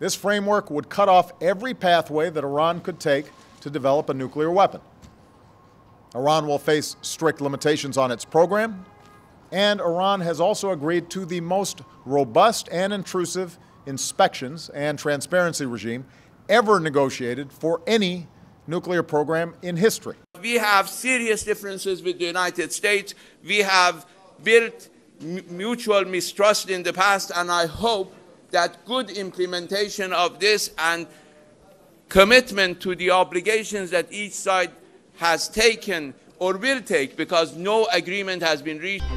This framework would cut off every pathway that Iran could take to develop a nuclear weapon. Iran will face strict limitations on its program, and Iran has also agreed to the most robust and intrusive inspections and transparency regime ever negotiated for any nuclear program in history. We have serious differences with the United States. We have built mutual mistrust in the past, and I hope that good implementation of this and commitment to the obligations that each side has taken or will take, because no agreement has been reached.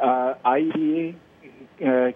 IAEA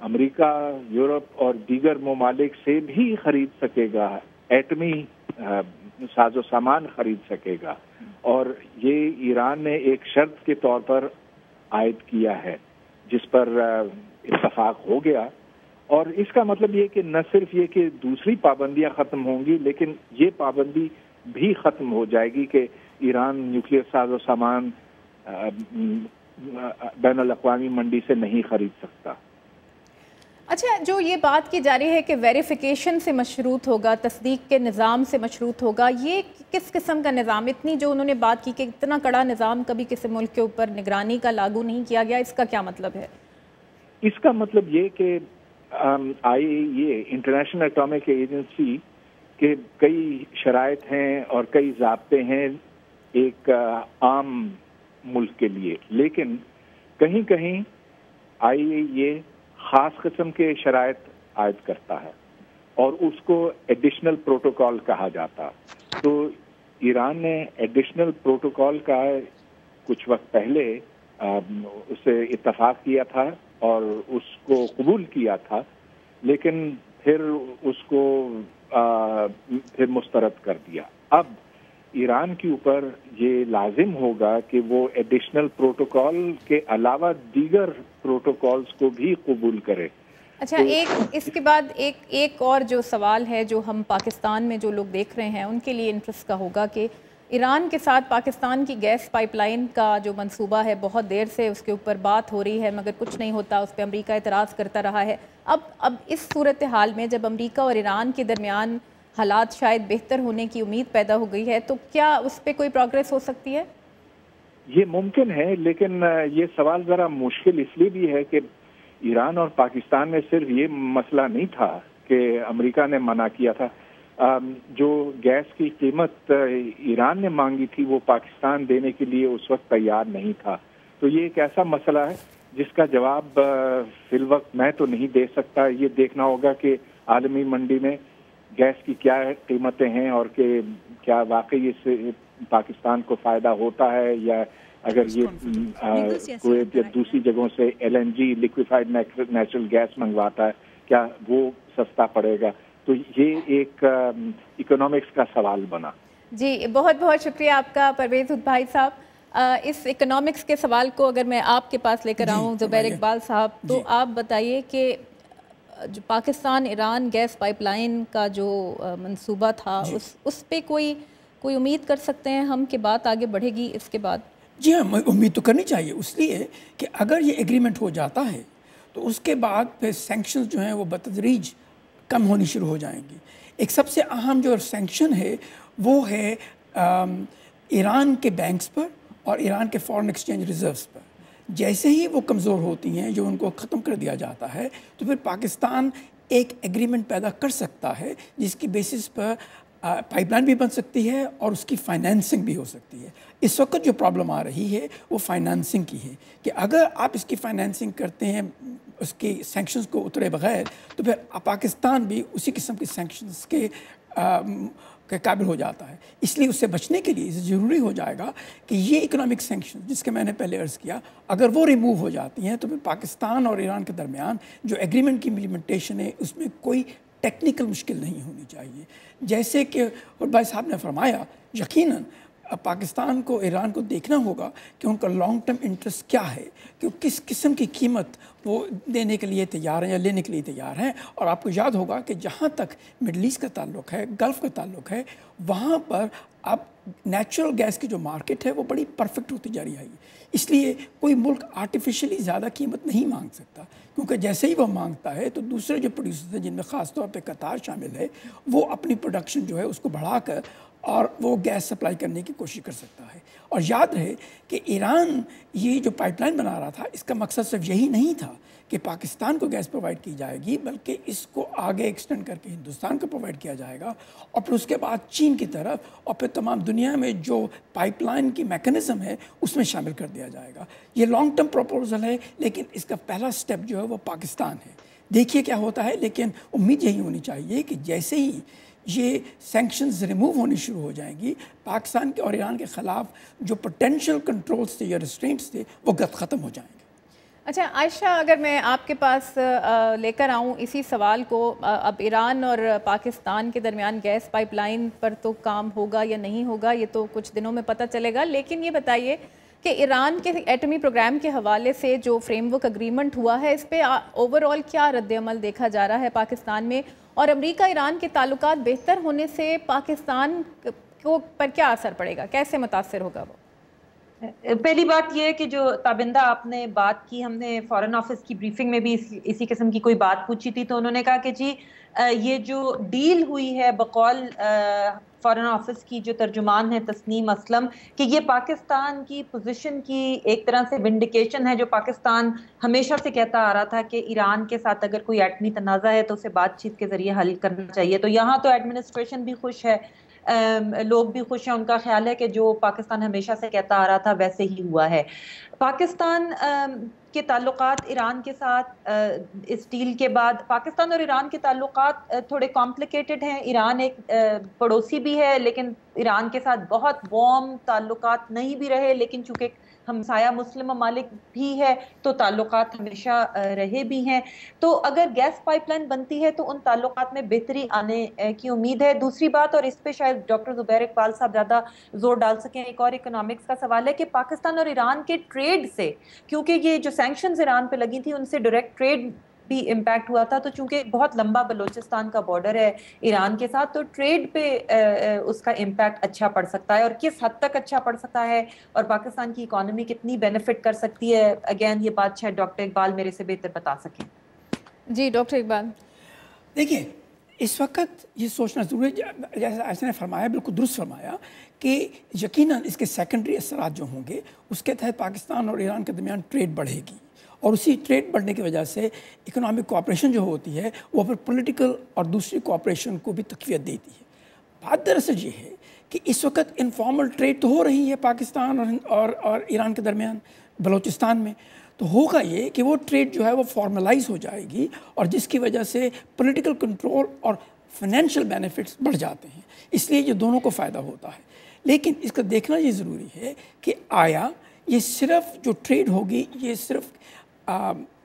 America, Europe اور دیگر ممالک سے بھی خرید سکے گا، ایٹمی ساز و سامان خرید سکے گا، اور یہ ایران نے ایک شرط کے طور پر عائد کیا ہے جس پر اتفاق ہو گیا. اور اس کا مطلب یہ کہ نہ صرف یہ کہ دوسری پابندیاں ختم ہوں گی، لیکن یہ پابندی بھی ختم ہو جائے گی کہ ایران نیوکلیئر ساز و سامان بین الاقوامی منڈی سے نہیں خرید سکتا. اچھا، جو یہ بات کی جا رہی ہے کہ ویریفیکیشن سے مشروط ہوگا، تصدیق کے نظام سے مشروط ہوگا، یہ کس قسم کا نظام؟ اتنی جو انہوں نے بات کی کہ اتنا کڑا نظام کبھی کسی ملک کے اوپر نگرانی کا لاگو نہیں کیا گیا، اس کا کیا مطلب ہے؟ اس کا مطلب یہ کہ IAEA انٹرنیشنل ایٹامک ایجنسی کے کئی شرائط ہیں اور کئی ضابطے ہیں ایک عام ملک کے لیے، لیکن کہیں کہیں IAEA خاص قسم کے شرائط عائد کرتا ہے اور اس کو ایڈیشنل پروٹوکول کہا جاتا. تو ایران نے ایڈیشنل پروٹوکول کا کچھ وقت پہلے اس سے اتفاق کیا تھا اور اس کو قبول کیا تھا، لیکن پھر اس کو پھر مسترد کر دیا. اب ایران کے اوپر یہ لازم ہوگا کہ وہ ایڈیشنل پروٹوکول کے علاوہ دیگر پروٹوکولز کو بھی قبول کرے. اچھا، اس کے بعد ایک اور جو سوال ہے جو ہم پاکستان میں جو لوگ دیکھ رہے ہیں ان کے لیے انٹرسٹ کا ہوگا کہ ایران کے ساتھ پاکستان کی گیس پائپ لائن کا جو منصوبہ ہے، بہت دیر سے اس کے اوپر بات ہو رہی ہے مگر کچھ نہیں ہوتا، اس پہ امریکہ اعتراض کرتا رہا ہے. اب اس صورتحال میں جب امریکہ اور ایران کے درمیان حالات شاید بہتر ہونے کی امید پیدا ہو گئی ہے، تو کیا اس پہ کوئی پروگریس ہو سکتی ہے؟ یہ ممکن ہے، لیکن یہ سوال ذرا مشکل اس لیے بھی ہے کہ ایران اور پاکستان میں صرف یہ مسئلہ نہیں تھا کہ امریکہ نے منع کیا تھا. جو گیس کی قیمت ایران نے مانگی تھی وہ پاکستان دینے کے لیے اس وقت تیار نہیں تھا. تو یہ ایک ایسا مسئلہ ہے جس کا جواب فی الوقت میں تو نہیں دے سکتا. یہ دیکھنا ہوگا کہ عالمی منڈی میں گیس کی کیا قیمتیں ہیں اور کہ کیا واقعی اس سے پاکستان کو فائدہ ہوتا ہے، یا اگر یہ کویت یا دوسری جگہوں سے LNG لیکویفائڈ نیچرل گیس منگواتا ہے کیا وہ سستا پڑے گا. تو یہ ایک اکنامکس کا سوال بنا. جی، بہت بہت شکریہ آپ کا پرویز بھائی صاحب. اس اکنامکس کے سوال کو اگر میں آپ کے پاس لے کر آؤں زبیر اقبال صاحب، تو آپ بتائیے کہ جو Pakistan Iran gas pipeline کا جو منصوبہ تھا اس پہ کوئی امید کر سکتے ہیں ہم کہ بات آگے بڑھے گی اس کے بعد؟ جی ہاں، امید تو کرنی چاہیے، اس لیے کہ اگر یہ ایگریمنٹ ہو جاتا ہے تو اس کے بعد پھر سینکشنز جو ہیں وہ بتدریج کم ہونی شروع ہو جائیں گی. ایک سب سے اہم جو سینکشن ہے وہ ہے ایران کے بینکس پر اور ایران کے فارن ایکسچینج ریزروز پر. جیسے ہی وہ کمزور ہوتی ہیں، جو ان کو ختم کر دیا جاتا ہے، تو پھر پاکستان ایک ایگریمنٹ پیدا کر سکتا ہے جس کی بیسس پر پائپ لائن بھی بن سکتی ہے اور اس کی فائنینسنگ بھی ہو سکتی ہے. اس وقت جو پرابلم آ رہی ہے وہ فائنینسنگ کی ہے کہ اگر آپ اس کی فائنینسنگ کرتے ہیں اس کی سینکشنز کو اترے بغیر، تو پھر پاکستان بھی اسی قسم کی سینکشنز کے قابل ہو جاتا ہے. اس لیے اس سے بچنے کے لیے ضروری ہو جائے گا کہ یہ اکنامک سینکشن جس کے میں نے پہلے عرض کیا، اگر وہ ریموو ہو جاتی ہیں تو پھر پاکستان اور ایران کے درمیان جو ایگریمنٹ کی امپلیمنٹیشن ہے اس میں کوئی ٹیکنیکل مشکل نہیں ہونی چاہیے. جیسے کہ بھائی صاحب نے فرمایا، یقیناً پاکستان کو ایران کو دیکھنا ہوگا کہ ان کا لانگ ٹرم انٹرسٹ کیا ہے، کہ کس قسم کی قیمت وہ دینے کے لیے تیار ہیں یا لینے کے لیے تیار ہیں. اور آپ کو یاد ہوگا کہ جہاں تک مڈل ایسٹ کا تعلق ہے، گلف کا تعلق ہے، وہاں پر اب نیچرل گیس کی جو مارکیٹ ہے وہ بڑی پرفیکٹ ہوتی جا رہی ہے. اس لیے کوئی ملک آرٹیفیشلی زیادہ قیمت نہیں مانگ سکتا، کیونکہ جیسے ہی وہ مانگتا ہے تو دوسرے جو پروڈیوسرز ہیں جن میں خاص طور پہ قطار شامل ہے، وہ اپنی پروڈکشن جو ہے اس کو بڑھا کر اور وہ گیس سپلائی کرنے کی کوشش کر سکتا ہے. اور یاد رہے کہ ایران یہ جو پائپ لائن بنا رہا تھا، اس کا مقصد صرف یہی نہیں تھا کہ پاکستان کو گیس پرووائڈ کی جائے گی، بلکہ اس کو آگے ایکسٹینڈ کر کے ہندوستان کو پرووائڈ کیا جائے گا، اور پھر اس کے بعد چین کی طرف، اور پھر تمام دنیا میں جو پائپ لائن کی میکانزم ہے اس میں شامل کر دیا جائے گا. یہ لانگ ٹرم پروپوزل ہے، لیکن اس کا پہلا سٹیپ جو ہے وہ پاکستان ہے. دیکھیے کیا ہوتا ہے، لیکن امید یہی ہونی چاہیے کہ جیسے ہی یہ سینکشنز ریموو ہونی شروع ہو جائیں گی، پاکستان کے اور ایران کے خلاف جو پوٹینشیل کنٹرولز تھے یا ریسٹرینٹس تھے وہ ختم ہو جائیں گے. اچھا عائشہ، اگر میں آپ کے پاس لے کر آؤں اسی سوال کو، اب ایران اور پاکستان کے درمیان گیس پائپ لائن پر تو کام ہوگا یا نہیں ہوگا یہ تو کچھ دنوں میں پتہ چلے گا، لیکن یہ بتائیے کہ ایران کے ایٹمی پروگرام کے حوالے سے جو فریم ورک اگریمنٹ ہوا ہے اس پہ اوور آل کیا رد عمل دیکھا جا رہا ہے پاکستان میں، اور امریکہ ایران کے تعلقات بہتر ہونے سے پاکستان کو پر کیا اثر پڑے گا، کیسے متاثر ہوگا وہ؟ پہلی بات یہ کہ جو تابندہ آپ نے بات کی، ہم نے فارن آفس کی بریفنگ میں بھی اسی قسم کی کوئی بات پوچھی تھی، تو انہوں نے کہا کہ جی یہ جو ڈیل ہوئی ہے بقول فارن آفس کی جو ترجمان ہے تسنیم اسلم، کہ یہ پاکستان کی پوزیشن کی ایک طرح سے ونڈیکیشن ہے، جو پاکستان ہمیشہ سے کہتا آ رہا تھا کہ ایران کے ساتھ اگر کوئی ایٹمی تنازع ہے تو اسے بات چیت کے ذریعے حل کرنا چاہیے. تو یہاں تو ایڈمنسٹریشن بھی خوش ہے، لوگ بھی خوش ہیں، ان کا خیال ہے کہ جو پاکستان ہمیشہ سے کہتا آ رہا تھا ویسے ہی ہوا ہے. پاکستان کے تعلقات ایران کے ساتھ اس ڈیل کے بعد، پاکستان اور ایران کے تعلقات تھوڑے کمپلیکیٹڈ ہیں. ایران ایک پڑوسی بھی ہے لیکن ایران کے ساتھ بہت وارم تعلقات نہیں بھی رہے، لیکن چونکہ ہمسایہ مسلم ممالک بھی ہے تو تعلقات ہمیشہ رہے بھی ہیں. تو اگر گیس پائپ لائن بنتی ہے تو ان تعلقات میں بہتری آنے کی امید ہے. دوسری بات، اور اس پہ شاید ڈاکٹر زبیر اقبال صاحب زیادہ زور ڈال سکیں، ایک اور اکنامکس کا سوال ہے کہ پاکستان اور ایران کے ٹریڈ سے، کیونکہ یہ جو سینکشنز ایران پہ لگی تھی ان سے ڈائریکٹ ٹریڈ بھی امپیکٹ ہوا تھا، تو چونکہ بہت لمبا بلوچستان کا بارڈر ہے ایران کے ساتھ، تو ٹریڈ پہ اس کا امپیکٹ اچھا پڑ سکتا ہے. اور کس حد تک اچھا پڑ سکتا ہے اور پاکستان کی اکانومی کتنی بینیفٹ کر سکتی ہے، اگین یہ بات شاید ڈاکٹر اقبال میرے سے بہتر بتا سکیں. جی ڈاکٹر اقبال. دیکھیے اس وقت یہ سوچنا ضروری ہے، جیسے ایسے نے فرمایا، بالکل درست فرمایا، کہ یقیناً اس کے سیکنڈری اثرات جو ہوں گے اس کے تحت پاکستان اور ایران کے درمیان ٹریڈ بڑھے گی، اور اسی ٹریڈ بڑھنے کی وجہ سے اکنامک کوآپریشن جو ہوتی ہے وہ پھر پولیٹیکل اور دوسری کوآپریشن کو بھی تقویت دیتی ہے. بات دراصل یہ ہے کہ اس وقت انفارمل ٹریڈ تو ہو رہی ہے پاکستان اور ایران کے درمیان بلوچستان میں، تو ہوگا یہ کہ وہ ٹریڈ جو ہے وہ فارملائز ہو جائے گی، اور جس کی وجہ سے پولیٹیکل کنٹرول اور فائنینشیل بینیفٹس بڑھ جاتے ہیں، اس لیے یہ دونوں کو فائدہ ہوتا ہے. لیکن اس کا دیکھنا یہ ضروری ہے کہ آیا یہ صرف جو ٹریڈ ہوگی یہ صرف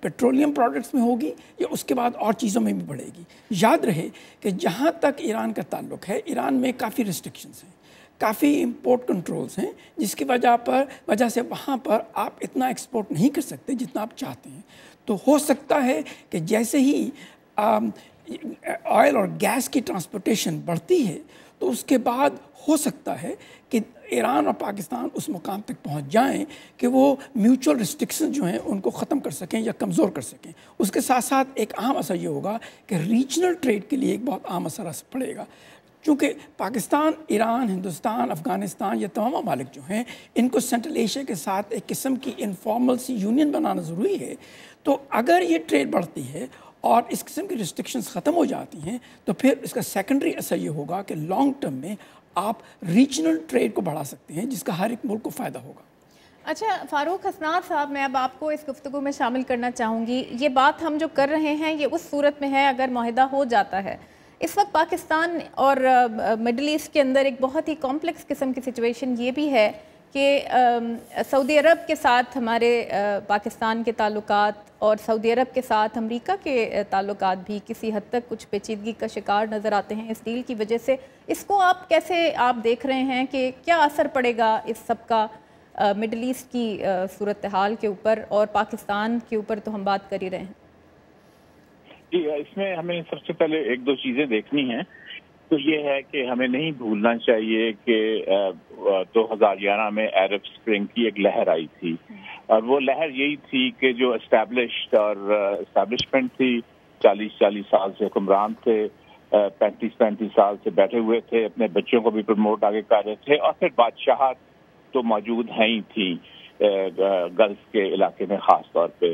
پیٹرولیم پروڈکٹس میں ہوگی یا اس کے بعد اور چیزوں میں بھی بڑھے گی. یاد رہے کہ جہاں تک ایران کا تعلق ہے، ایران میں کافی ریسٹرکشنز ہیں، کافی امپورٹ کنٹرولز ہیں، جس کی وجہ سے وہاں پر آپ اتنا ایکسپورٹ نہیں کر سکتے جتنا آپ چاہتے ہیں. تو ہو سکتا ہے کہ جیسے ہی آئل اور گیس کی ٹرانسپورٹیشن بڑھتی ہے تو اس کے بعد ہو سکتا ہے کہ ایران اور پاکستان اس مقام تک پہنچ جائیں کہ وہ میوچل ریسٹرکشن جو ہیں ان کو ختم کر سکیں یا کمزور کر سکیں. اس کے ساتھ ساتھ ایک اہم اثر یہ ہوگا کہ ریجنل ٹریڈ کے لیے ایک بہت اہم اثر پڑے گا، چونکہ پاکستان، ایران، ہندوستان، افغانستان، یہ تمام ممالک جو ہیں ان کو سینٹرل ایشیا کے ساتھ ایک قسم کی انفارمل سی یونین بنانا ضروری ہے. تو اگر یہ ٹریڈ بڑھتی ہے اور اس قسم کی ریسٹرکشنز ختم ہو جاتی ہیں تو پھر اس کا سیکنڈری اثر یہ ہوگا کہ لانگ ٹرم میں آپ ریجنل ٹریڈ کو بڑھا سکتے ہیں، جس کا ہر ایک ملک کو فائدہ ہوگا. اچھا فاروق حسنات صاحب، میں اب آپ کو اس گفتگو میں شامل کرنا چاہوں گی. یہ بات ہم جو کر رہے ہیں یہ اس صورت میں ہے اگر معاہدہ ہو جاتا ہے. اس وقت پاکستان اور مڈل ایسٹ کے اندر ایک بہت ہی کمپلیکس قسم کی سچویشن یہ بھی ہے کہ سعودی عرب کے ساتھ ہمارے پاکستان کے تعلقات اور سعودی عرب کے ساتھ امریکہ کے تعلقات بھی کسی حد تک کچھ پیچیدگی کا شکار نظر آتے ہیں اس ڈیل کی وجہ سے. اس کو آپ کیسے دیکھ رہے ہیں کہ کیا اثر پڑے گا اس سب کا مڈل ایسٹ کی صورتحال کے اوپر، اور پاکستان کے اوپر تو ہم بات کر ہی رہے ہیں. جی، اس میں ہمیں سب سے پہلے ایک دو چیزیں دیکھنی ہیں. تو یہ ہے کہ ہمیں نہیں بھولنا چاہیے کہ 2011 میں عرب اسپرنگ کی ایک لہر آئی تھی، اور وہ لہر یہی تھی کہ جو اسٹیبلشمنٹ تھی 40 سال سے حکمران تھے، 35 سال سے بیٹھے ہوئے تھے، اپنے بچوں کو بھی پروموٹ آگے کر رہے تھے، اور پھر بادشاہت تو موجود ہیں ہی تھی گلف کے علاقے میں خاص طور پہ.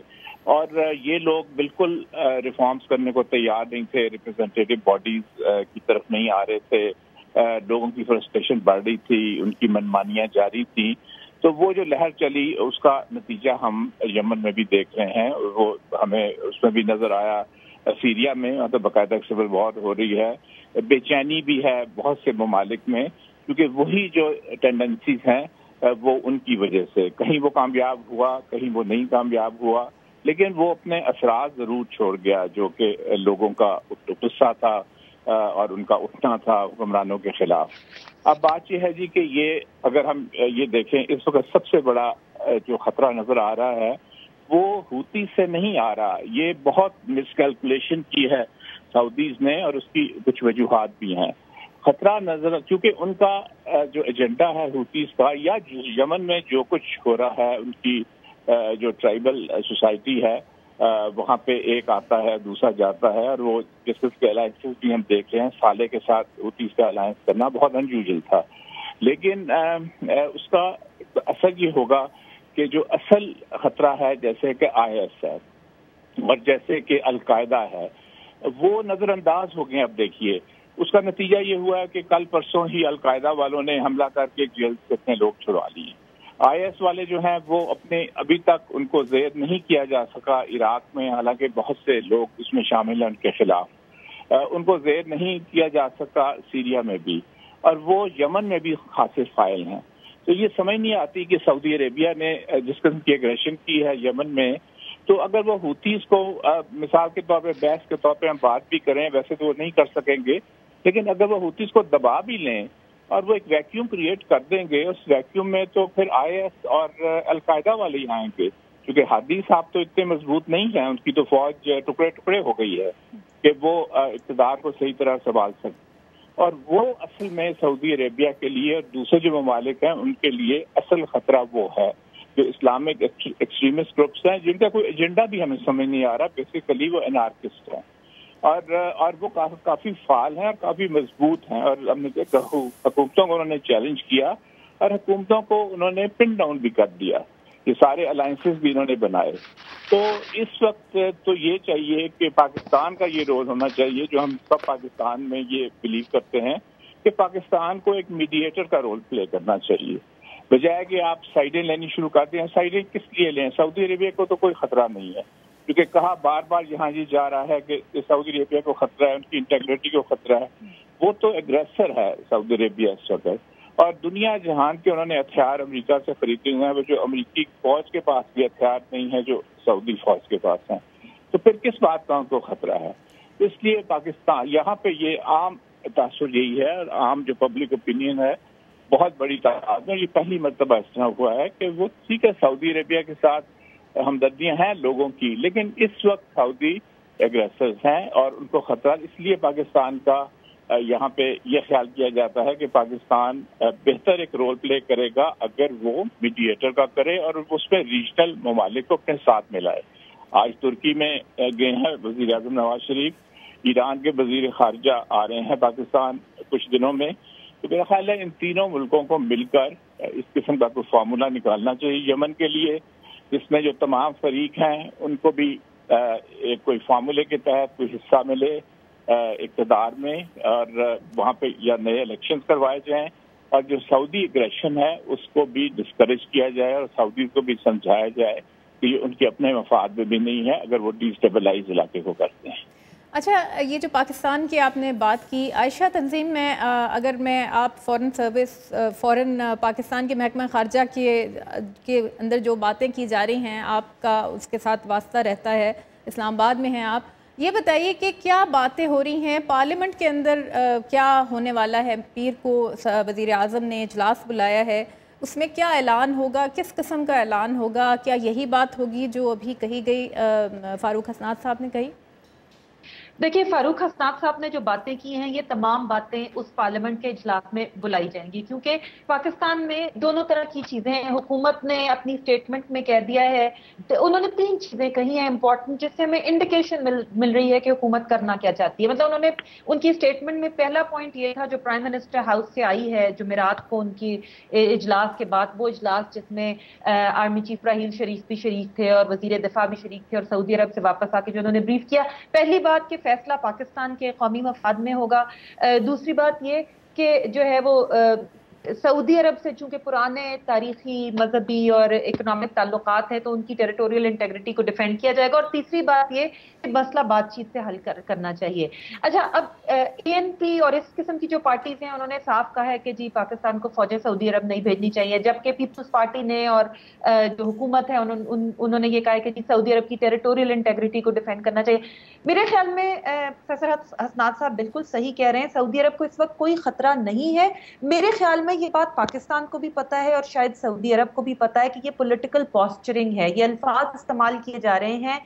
اور یہ لوگ بالکل ریفارمز کرنے کو تیار نہیں تھے، ریپرزینٹیٹیو باڈیز کی طرف نہیں آ رہے تھے، لوگوں کی فرسٹریشن بڑھ رہی تھی، ان کی منمانیاں جاری تھیں. تو وہ جو لہر چلی اس کا نتیجہ ہم یمن میں بھی دیکھ رہے ہیں، وہ ہمیں اس میں بھی نظر آیا. سیریا میں تو باقاعدہ سول وار ہو رہی ہے، بے چینی بھی ہے بہت سے ممالک میں، کیونکہ وہی جو ٹینڈنسیز ہیں وہ ان کی وجہ سے کہیں وہ کامیاب ہوا، کہیں وہ نہیں کامیاب ہوا. لیکن وہ اپنے اثرات ضرور چھوڑ گیا جو کہ لوگوں کا غصہ تھا اور ان کا اٹھنا تھا حکمرانوں کے خلاف. اب بات یہ ہے جی کہ یہ اگر ہم یہ دیکھیں اس وقت سب سے بڑا جو خطرہ نظر آ رہا ہے وہ ہوتی سے نہیں آ رہا. یہ بہت مس کیلکولیشن کی ہے سعودیز نے اور اس کی کچھ وجوہات بھی ہیں. خطرہ نظر کیونکہ ان کا جو ایجنڈا ہے ہوتیز کا یا یمن میں جو کچھ ہو رہا ہے ان کی جو ٹرائبل سوسائٹی ہے وہاں پہ ایک آتا ہے دوسرا جاتا ہے اور وہ جس کے الائنسز بھی ہم دیکھ رہے ہیں صالح کے ساتھ ہوتیز کا الائنس کرنا بہت انیوژل تھا. لیکن اس کا اثر یہ ہوگا کہ جو اصل خطرہ ہے جیسے کہ IS ہے اور جیسے کہ القاعدہ ہے وہ نظر انداز ہو گئے. اب دیکھیے اس کا نتیجہ یہ ہوا ہے کہ کل پرسوں ہی القاعدہ والوں نے حملہ کر کے جیل سے اتنے لوگ چھڑوا لیے. IS والے جو ہیں وہ اپنے ابھی تک ان کو زیر نہیں کیا جا سکا عراق میں, حالانکہ بہت سے لوگ اس میں شامل ہیں ان کے خلاف. ان کو زیر نہیں کیا جا سکا سیریا میں بھی اور وہ یمن میں بھی خاصے فائل ہیں. تو یہ سمجھ نہیں آتی کہ سعودی عربیہ نے جس قسم کی اگریشن کی ہے یمن میں, تو اگر وہ ہوتیز کو مثال کے طور پہ بحث کے طور پہ ہم بات بھی کریں, ویسے تو وہ نہیں کر سکیں گے, لیکن اگر وہ ہوتیز کو دبا بھی لیں اور وہ ایک ویکیوم کریٹ کر دیں گے, اس ویکیوم میں تو پھر IS اور القاعدہ والے ہی آئیں گے, کیونکہ ہادی صاحب تو اتنے مضبوط نہیں ہیں, ان کی تو فوج ٹکڑے ٹکڑے ہو گئی ہے کہ وہ اقتدار کو صحیح طرح سنبھال سکے. اور وہ اصل میں سعودی عربیہ کے لیے اور دوسرے جو ممالک ہیں ان کے لیے اصل خطرہ وہ ہے جو اسلامک ایکسٹریمسٹ گروپس ہیں جن کا کوئی ایجنڈا بھی ہمیں سمجھ نہیں آ رہا. بیسیکلی وہ انارکسٹ ہیں اور وہ کافی فعال ہیں اور کافی مضبوط ہیں, اور ہم نے دیکھا حکومتوں کو انہوں نے چیلنج کیا اور حکومتوں کو انہوں نے پن ڈاؤن بھی کر دیا. یہ سارے الائنسز بھی انہوں نے بنائے. تو اس وقت تو یہ چاہیے کہ پاکستان کا یہ رول ہونا چاہیے, جو ہم سب پاکستان میں یہ بلیو کرتے ہیں کہ پاکستان کو ایک میڈییٹر کا رول پلے کرنا چاہیے, بجائے کہ آپ سائڈیں لینی شروع کر دیں. سائڈیں کس لیے لیں؟ سعودی عربیہ کو تو کوئی خطرہ نہیں ہے, کیونکہ کہا بار بار یہاں یہ جا رہا ہے کہ سعودی عربیہ کو خطرہ ہے, ان کی انٹیگریٹی کو خطرہ ہے. وہ تو ایگریسر ہے سعودی عربیہ اس وقت, اور دنیا جہان کے انہوں نے ہتھیار امریکہ سے خریدے ہوئے ہیں, وہ جو امریکی فوج کے پاس بھی ہتھیار نہیں ہے جو سعودی فوج کے پاس ہیں. تو پھر کس بات کا ان کو خطرہ ہے؟ اس لیے پاکستان یہاں پہ یہ عام تاثر یہی ہے, اور عام جو پبلک اوپینین ہے بہت بڑی تعداد میں یہ پہلی مرتبہ اس طرح ہوا ہے کہ وہ ٹھیک ہے سعودی عربیہ کے ساتھ ہمدردیاں ہیں لوگوں کی, لیکن اس وقت سعودی ایگریسرز ہیں اور ان کو خطرہ. اس لیے پاکستان کا یہاں پہ یہ خیال کیا جاتا ہے کہ پاکستان بہتر ایک رول پلے کرے گا اگر وہ میڈییٹر کا کرے اور اس میں ریجنل ممالک کو اپنے ساتھ ملائے. آج ترکی میں گئے ہیں وزیر اعظم نواز شریف, ایران کے وزیر خارجہ آ رہے ہیں پاکستان کچھ دنوں میں. تو میرا خیال ہے ان تینوں ملکوں کو مل کر اس قسم کا کوئی فارمولہ نکالنا چاہیے یمن کے لیے, جس میں جو تمام فریق ہیں ان کو بھی ایک کوئی فارمولے کے تحت کوئی حصہ ملے اقتدار میں, اور وہاں پہ یا نئے الیکشنز کروائے جائیں, اور جو سعودی اگریشن ہے اس کو بھی ڈسکریج کیا جائے اور سعودی کو بھی سمجھایا جائے کہ یہ ان کے اپنے مفاد میں بھی نہیں ہے اگر وہ ڈیسٹیبلائز علاقے کو کرتے ہیں. اچھا, یہ جو پاکستان کی آپ نے بات کی, عائشہ تنظیم میں اگر میں آپ فورن پاکستان کے محکمہ خارجہ کے اندر جو باتیں کی جا رہی ہیں, آپ کا اس کے ساتھ واسطہ رہتا ہے, اسلام آباد میں ہیں آپ, یہ بتائیے کہ کیا باتیں ہو رہی ہیں پارلیمنٹ کے اندر, کیا ہونے والا ہے؟ پیر کو وزیر اعظم نے اجلاس بلایا ہے, اس میں کیا اعلان ہوگا, کس قسم کا اعلان ہوگا؟ کیا یہی بات ہوگی جو ابھی کہی گئی فاروق حسنات صاحب نے کہی؟ دیکھیے, فاروق حسنات صاحب نے جو باتیں کی ہیں یہ تمام باتیں اس پارلیمنٹ کے اجلاس میں بلائی جائیں گی, کیونکہ پاکستان میں دونوں طرح کی چیزیں ہیں. حکومت نے اپنی سٹیٹمنٹ میں کہہ دیا ہے, انہوں نے 3 چیزیں کہی ہیں امپورٹنٹ, جس سے ہمیں انڈیکیشن مل رہی ہے کہ حکومت کرنا کیا چاہتی ہے. مطلب انہوں نے ان کی سٹیٹمنٹ میں پہلا پوائنٹ یہ تھا جو پرائم منسٹر ہاؤس سے آئی ہے جمعرات کو ان کی اجلاس کے بعد, وہ اجلاس جس میں آرمی چیف راحیل شریف بھی شریک تھے اور وزیر دفاع بھی شریک تھے, اور سعودی عرب سے واپس آ کے جو انہوں نے بریف کیا, پہلی بات کہ فیصلہ پاکستان کے قومی مفاد میں ہوگا. دوسری بات یہ کہ جو ہے وہ سعودی عرب سے چونکہ پرانے تاریخی مذہبی اور اکنامک تعلقات ہیں تو ان کی ٹیریٹوریل انٹیگریٹی کو ڈیفینڈ کیا جائے گا. اور تیسری بات یہ کہ مسئلہ بات چیت سے حل کرنا چاہیے. اچھا, اب ANP اور اس قسم کی جو پارٹیز ہیں انہوں نے صاف کہا ہے کہ جی پاکستان کو فوجیں سعودی عرب نہیں بھیجنی چاہیے, جبکہ پیپلز پارٹی نے اور جو حکومت ہے انہوں نے یہ کہا ہے کہ جی سعودی عرب کی ٹیریٹوریل انٹیگریٹی کو ڈیفینڈ کرنا چاہیے. میرے خیال میں پروفیسر حسنات صاحب بالکل صحیح کہہ رہے ہیں, سعودی عرب کو اس وقت کوئی خطرہ نہیں ہے. میرے خیال میں یہ بات پاکستان کو بھی پتا ہے اور شاید سعودی عرب کو بھی پتا ہے کہ یہ پولیٹیکل پوسچرنگ ہے, یہ الفاظ استعمال کیے جا رہے ہیں.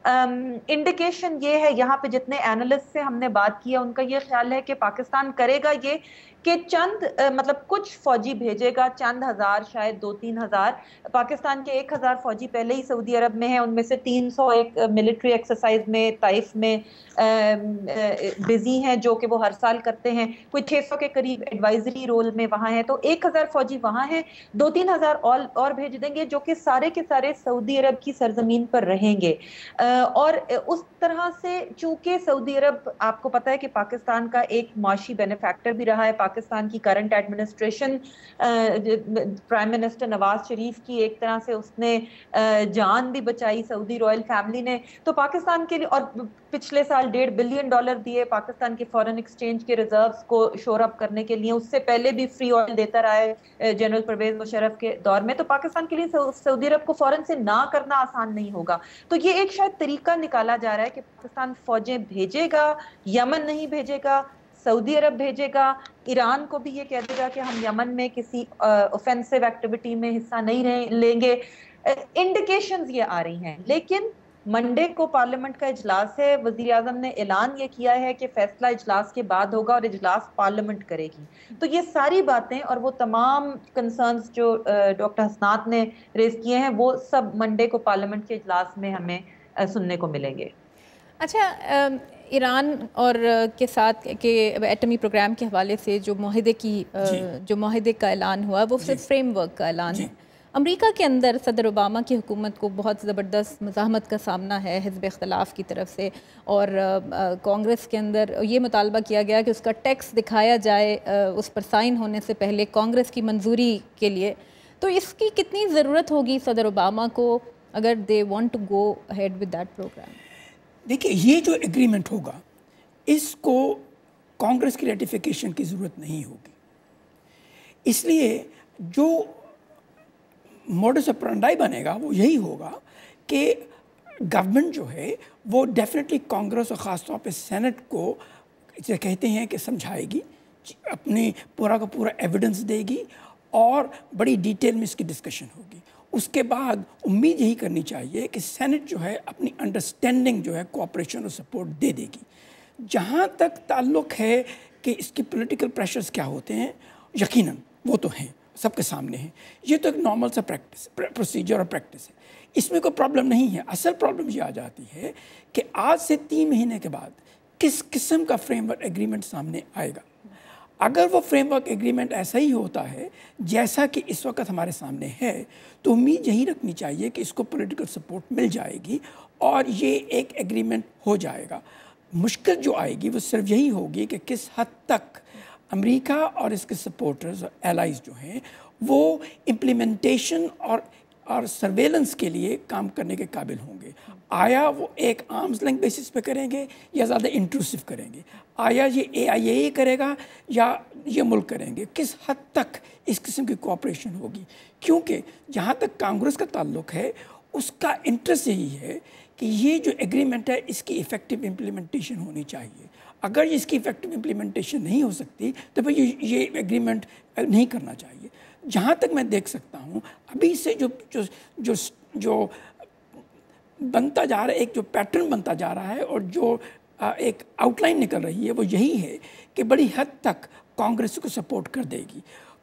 انڈیکیشن یہ ہے, یہاں پہ جتنے اینالسٹ سے ہم نے بات کیا ان کا یہ خیال ہے کہ پاکستان کرے گا یہ کہ چند مطلب کچھ فوجی بھیجے گا, چند ہزار, شاید 2-3 ہزار. پاکستان کے 1000 فوجی پہلے ہی سعودی عرب میں ہیں, ان میں سے 300 ایک ملٹری ایکسرسائز میں طائف میں بزی ہیں جو کہ وہ ہر سال کرتے ہیں. کوئی 600 کے قریب ایڈوائزری رول میں وہاں ہیں, تو 1000 فوجی وہاں ہیں, 2-3 ہزار اور بھیج دیں گے جو کہ سارے کے سارے سعودی عرب کی سرزمین پر رہیں گے. اور اس طرح سے چونکہ سعودی عرب آپ کو پتا ہے کہ پاکستان کا ایک معاشی بینیفیکٹر بھی رہا ہے, پاکستان کی current administration prime minister Nawaz Sharif کی ایک طرح سے اس نے جان بھی بچائی سعودی رائل فیملی نے, تو پاکستان کے لیے, اور پچھلے سال $1.5 بلین دیے پاکستان کے فورن ایکسچینج کے ریزروز کو شور اپ کرنے کے لیے. اس سے پہلے بھی فری آئل دیتا رہا ہے جنرل پرویز مشرف کے دور میں. تو پاکستان کے لیے سعودی عرب کو فوراً سے نہ کرنا آسان نہیں ہوگا. تو یہ ایک شاید طریقہ نکالا جا رہا ہے کہ پاکستان فوجیں بھیجے گا, یمن نہیں بھیجے گا, سعودی عرب بھیجے گا, ایران کو بھی یہ کہہ دے گا کہ ہم یمن میں کسی اوفینسو ایکٹیویٹی میں حصہ نہیں لیں گے. انڈیکیشنز یہ آ رہی ہیں. لیکن منڈے کو پارلیمنٹ کا اجلاس ہے, وزیر اعظم نے اعلان یہ کیا ہے کہ فیصلہ اجلاس کے بعد ہوگا اور اجلاس پارلیمنٹ کرے گی. تو یہ ساری باتیں اور وہ تمام کنسرنز جو ڈاکٹر حسنات نے ریز کیے ہیں وہ سب منڈے کو پارلیمنٹ کے اجلاس میں ہمیں سننے کو ملیں گے. اچھا, ایران اور کے ساتھ کہ ایٹمی پروگرام کے حوالے سے جو معاہدے کا اعلان ہوا وہ صرف فریم ورک کا اعلان ہے. امریکہ کے اندر صدر اوباما کی حکومت کو بہت زبردست مزاحمت کا سامنا ہے حزب اختلاف کی طرف سے, اور کانگریس کے اندر یہ مطالبہ کیا گیا کہ اس کا ٹیکس دکھایا جائے اس پر سائن ہونے سے پہلے کانگریس کی منظوری کے لیے. تو اس کی کتنی ضرورت ہوگی صدر اوباما کو اگر they want to go head with that programme? دیکھیے, یہ جو ایگریمنٹ ہوگا اس کو کانگریس کی ریٹیفیکیشن کی ضرورت نہیں ہوگی. اس لیے جو موڈس اپرانڈائی بنے گا وہ یہی ہوگا کہ گورنمنٹ جو ہے وہ ڈیفینیٹلی کانگریس اور خاص طور پہ سینٹ کو اسے کہتے ہیں کہ سمجھائے گی, اپنی پورا کا پورا ایویڈنس دے گی اور بڑی ڈیٹیل میں اس کی ڈسکشن ہوگی. اس کے بعد امید یہی کرنی چاہیے کہ سینٹ جو ہے اپنی انڈرسٹینڈنگ جو ہے کوآپریشن اور سپورٹ دے دے گی. جہاں تک تعلق ہے کہ اس کی پولیٹیکل پریشرز کیا ہوتے ہیں, یقیناً وہ تو ہیں, سب کے سامنے ہیں. یہ تو ایک نارمل سا پروسیجر اور پریکٹس ہے, اس میں کوئی پرابلم نہیں ہے. اصل پرابلم یہ آ جاتی ہے کہ آج سے 3 مہینے کے بعد کس قسم کا فریم ورک ایگریمنٹ سامنے آئے گا. اگر وہ فریم ورک ایگریمنٹ ایسا ہی ہوتا ہے جیسا کہ اس وقت ہمارے سامنے ہے تو امید یہی رکھنی چاہیے کہ اس کو پولیٹیکل سپورٹ مل جائے گی اور یہ ایک ایگریمنٹ ہو جائے گا. مشکل جو آئے گی وہ صرف یہی ہوگی کہ کس حد تک امریکہ اور اس کے سپورٹرز اور الائز جو ہیں وہ امپلیمنٹیشن اور سرویلنس کے لیے کام کرنے کے قابل ہوں گے. آیا وہ ایک آرمز لینتھ بیسس پہ کریں گے یا زیادہ انٹروسو کریں گے؟ آیا یہ AIA کرے گا یا یہ ملک کریں گے؟ کس حد تک اس قسم کی کوآپریشن ہوگی؟ کیونکہ جہاں تک کانگریس کا تعلق ہے اس کا انٹرسٹ یہی ہے کہ یہ جو ایگریمنٹ ہے اس کی ایفیکٹو امپلیمنٹیشن ہونی چاہیے. اگر اس کی ایفیکٹو امپلیمنٹیشن نہیں ہو سکتی تو پھر یہ ایگریمنٹ نہیں کرنا چاہیے. جہاں تک میں دیکھ سکتا ہوں ابھی سے جو بنتا جا رہا ہے, ایک جو پیٹرن بنتا جا رہا ہے اور جو ایک آؤٹ لائن نکل رہی ہے وہ یہی ہے کہ بڑی حد تک کانگریس کو سپورٹ کر دے گی.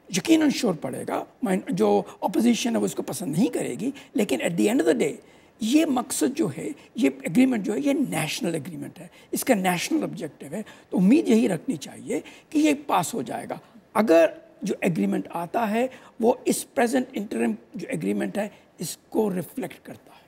یقیناً شور پڑے گا, جو اپوزیشن ہے وہ اس کو پسند نہیں کرے گی, لیکن at the end of the day یہ مقصد جو ہے, یہ ایگریمنٹ جو ہے یہ نیشنل ایگریمنٹ ہے, اس کا نیشنل آبجیکٹیو ہے. تو امید یہی رکھنی چاہیے کہ یہ پاس ہو جائے گا. اگر جو ایگریمنٹ آتا ہے وہ اس پریزنٹ انٹرم جو ایگریمنٹ ہے اس کو ریفلیکٹ کرتا ہے.